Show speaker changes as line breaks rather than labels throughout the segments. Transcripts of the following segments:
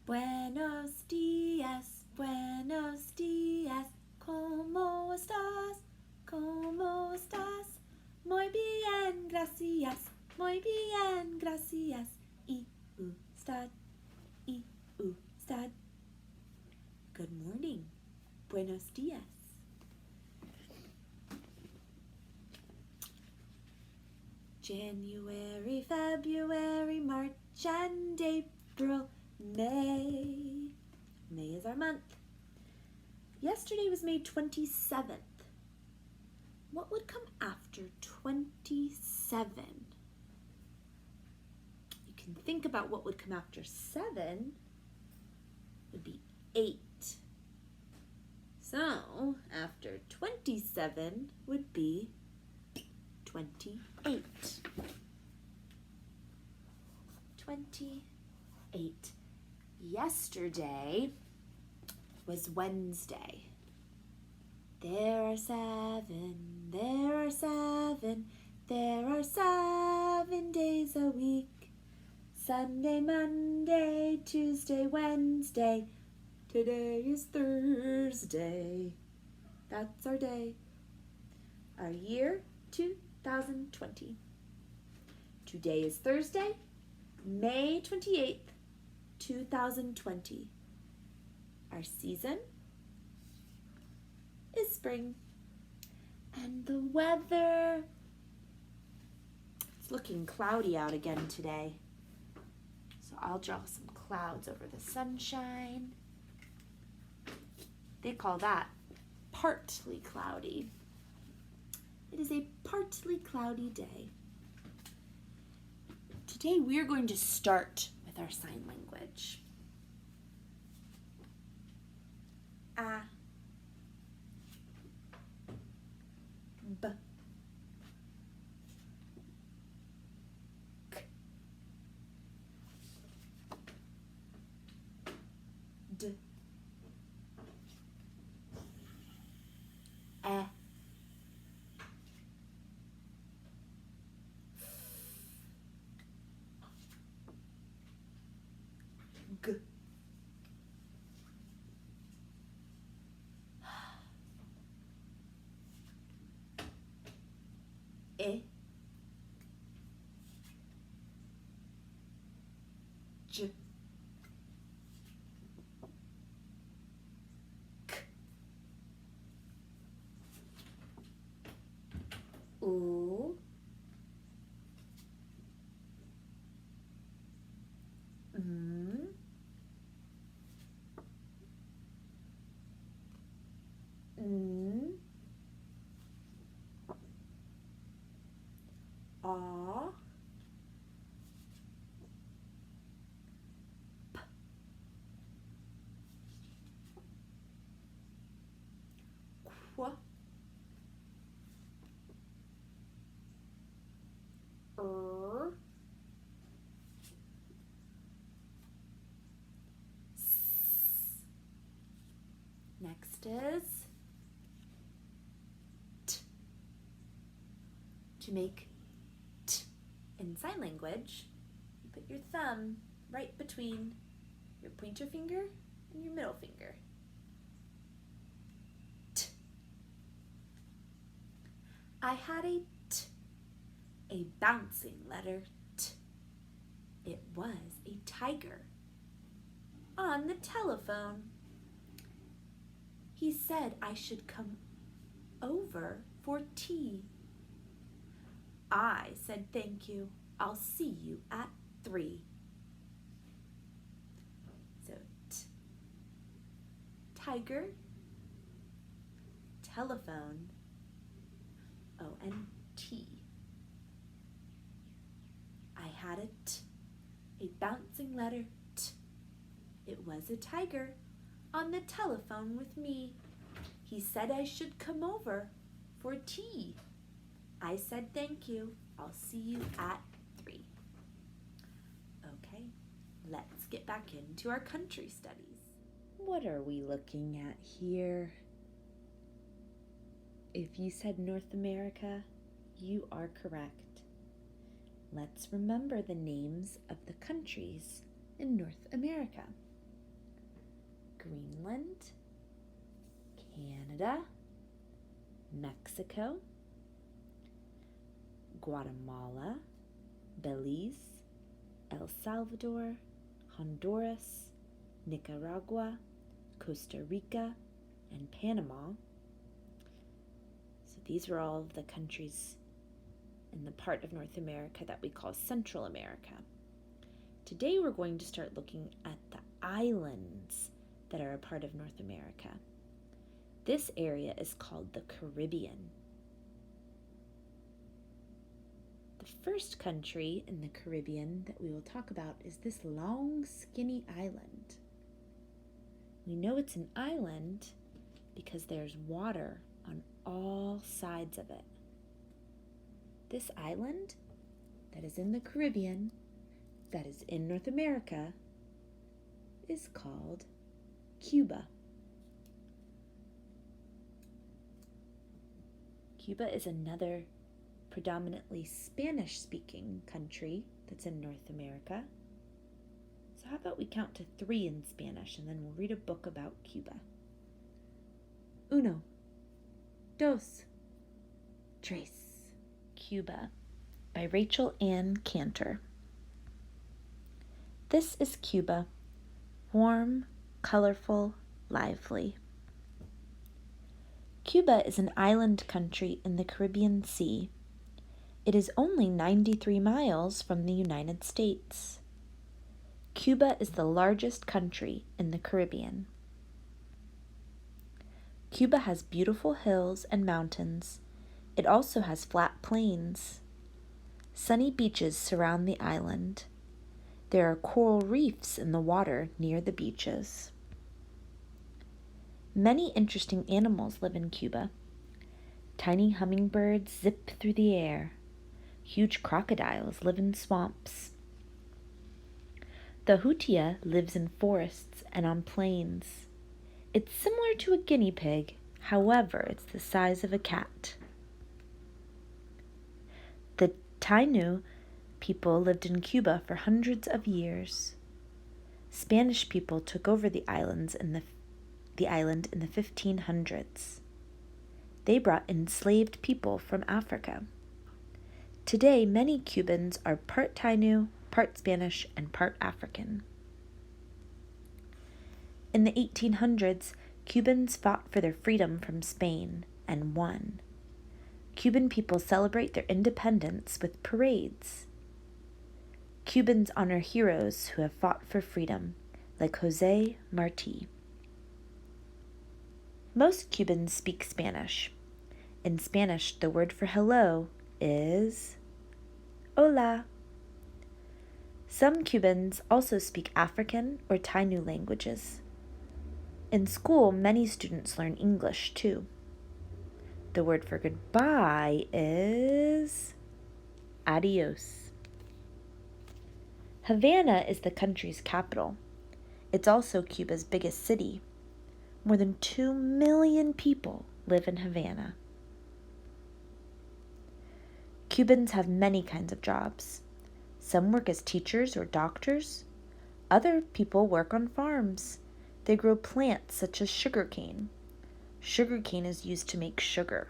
Buenos dias, buenos dias. ¿Cómo estás? ¿Cómo estás? Muy bien, gracias. Muy bien, gracias. Y usted, y usted. Good morning. Buenos dias. January, February, March, and April, May. May is our month. Yesterday was May 27th. What would come after 27? You can think about what would come after 7. Would be 8. So, after 27 would be 28. 28. Yesterday was Wednesday. There are 7 days a week. Sunday, Monday, Tuesday, Wednesday. Today is Thursday. That's our day. Our year, 2020. Today is Thursday, May 28th, 2020. Our season is spring. And the weather, it's looking cloudy out again today. So I'll draw some clouds over the sunshine. They call that partly cloudy. It is a partly cloudy day. Today we are going to start with our sign language. A, B, K, D, E, G, E, J, K, U, M, N, A, P, Qu, S. Next is T. To make T in sign language, you put your thumb right between your pointer finger and your middle finger. T. I had a T, a bouncing letter T. It was a tiger. On the telephone. He said I should come over for tea. I said thank you. I'll see you at 3. So T, tiger, telephone, oh, and T. I had a T, a bouncing letter T. It was a tiger on the telephone with me. He said I should come over for tea. I said thank you. I'll see you at 3. Okay, let's get back into our country studies. What are we looking at here? If you said North America, you are correct. Let's remember the names of the countries in North America. Greenland, Canada, Mexico, Guatemala, Belize, El Salvador, Honduras, Nicaragua, Costa Rica, and Panama. So these were all of the countries in the part of North America that we call Central America. Today we're going to start looking at the islands that are a part of North America. This area is called the Caribbean. The first country in the Caribbean that we will talk about is this long, skinny island. We know it's an island because there's water on all sides of it. This island that is in the Caribbean, that is in North America, is called Cuba. Cuba is another predominantly Spanish-speaking country that's in North America. So how about we count to 3 in Spanish and then we'll read a book about Cuba. 1, 2, 3. Cuba by Rachel Ann Cantor. This is Cuba, warm, colorful, lively. Cuba is an island country in the Caribbean Sea. It is only 93 miles from the United States. Cuba is the largest country in the Caribbean. Cuba has beautiful hills and mountains. It also has flat plains. Sunny beaches surround the island. There are coral reefs in the water near the beaches. Many interesting animals live in Cuba. Tiny hummingbirds zip through the air. Huge crocodiles live in swamps. The hutia lives in forests and on plains. It's similar to a guinea pig, however, it's the size of a cat. The Taino people lived in Cuba for hundreds of years. Spanish people took over the island in the 1500s. They brought enslaved people from Africa. Today, many Cubans are part Taino, part Spanish, and part African. In the 1800s, Cubans fought for their freedom from Spain and won. Cuban people celebrate their independence with parades. Cubans honor heroes who have fought for freedom, like Jose Marti. Most Cubans speak Spanish. In Spanish, the word for hello is hola. Some Cubans also speak African or Taino languages. In school, many students learn English too. The word for goodbye is adios. Havana is the country's capital. It's also Cuba's biggest city. More than 2 million people live in Havana. Cubans have many kinds of jobs. Some work as teachers or doctors. Other people work on farms. They grow plants such as sugarcane. Sugarcane is used to make sugar.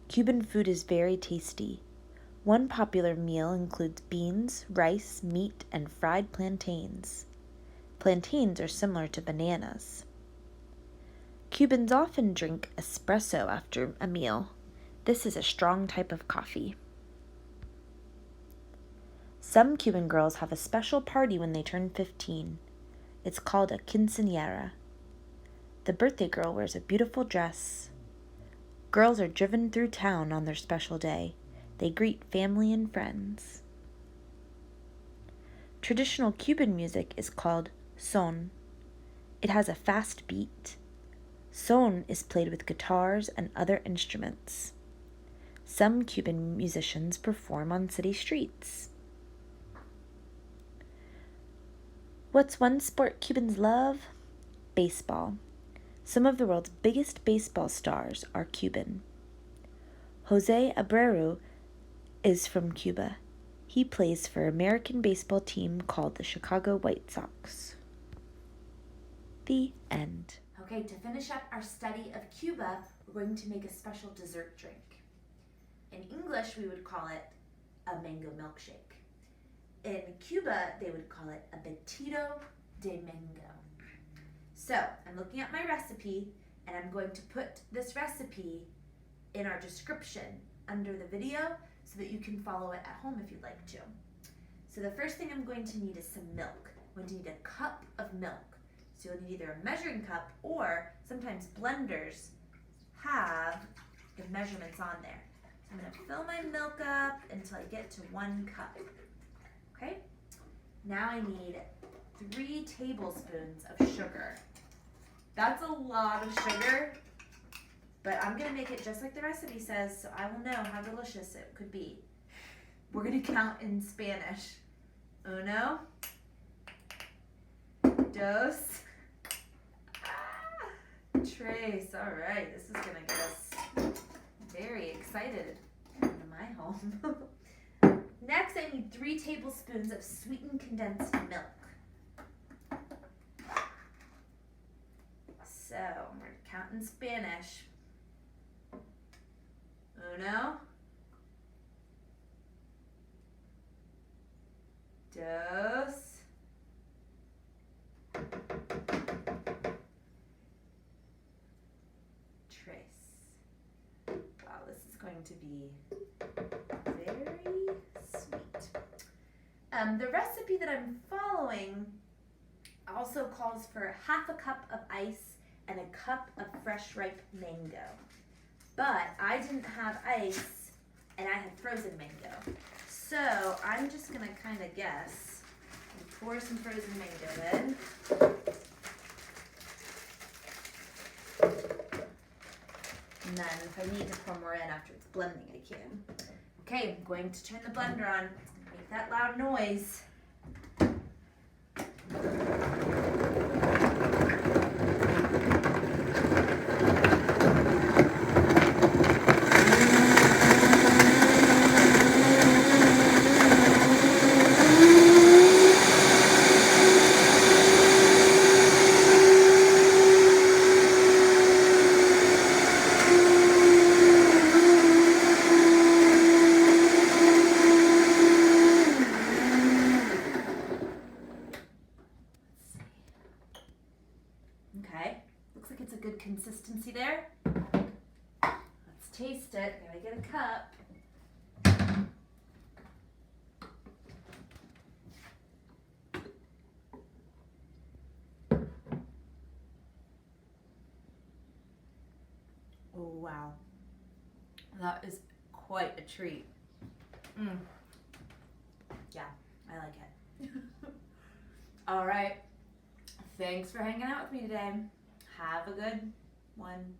Cuban food is very tasty. One popular meal includes beans, rice, meat, and fried plantains. Plantains are similar to bananas. Cubans often drink espresso after a meal. This is a strong type of coffee. Some Cuban girls have a special party when they turn 15. It's called a quinceañera. The birthday girl wears a beautiful dress. Girls are driven through town on their special day. They greet family and friends. Traditional Cuban music is called son. It has a fast beat. Son is played with guitars and other instruments. Some Cuban musicians perform on city streets. What's one sport Cubans love? Baseball. Some of the world's biggest baseball stars are Cuban. Jose Abreu is from Cuba. He plays for an American baseball team called the Chicago White Sox. The end. Okay, to finish up our study of Cuba, we're going to make a special dessert drink. In English, we would call it a mango milkshake. In Cuba, they would call it a batido de mango. So, I'm looking at my recipe, and I'm going to put this recipe in our description under the video so that you can follow it at home if you'd like to. So the first thing I'm going to need is some milk. I'm going to need a cup of milk. So you'll need either a measuring cup, or sometimes blenders have the measurements on there. So I'm going to fill my milk up until I get to 1 cup. Okay? Now I need 3 tablespoons of sugar. That's a lot of sugar, but I'm going to make it just like the recipe says, so I will know how delicious it could be. We're going to count in Spanish. Uno, dos, tres. All right, this is going to get us very excited to my home. Next, I need 3 tablespoons of sweetened condensed milk. So, I'm going to count in Spanish. Uno, dos, tres. Wow, this is going to be very sweet. The recipe that I'm following also calls for 1/2 cup of ice and 1 cup of fresh ripe mango. But I didn't have ice and I had frozen mango. So I'm just gonna kind of guess and pour some frozen mango in. And then if I need to pour more in after it's blending, I can. Okay, I'm going to turn the blender on. It's gonna make that loud noise. Okay, looks like it's a good consistency there. Let's taste it. Gotta get a cup. Oh wow, that is quite a treat. Yeah, I like it. All right. Thanks for hanging out with me today. Have a good one.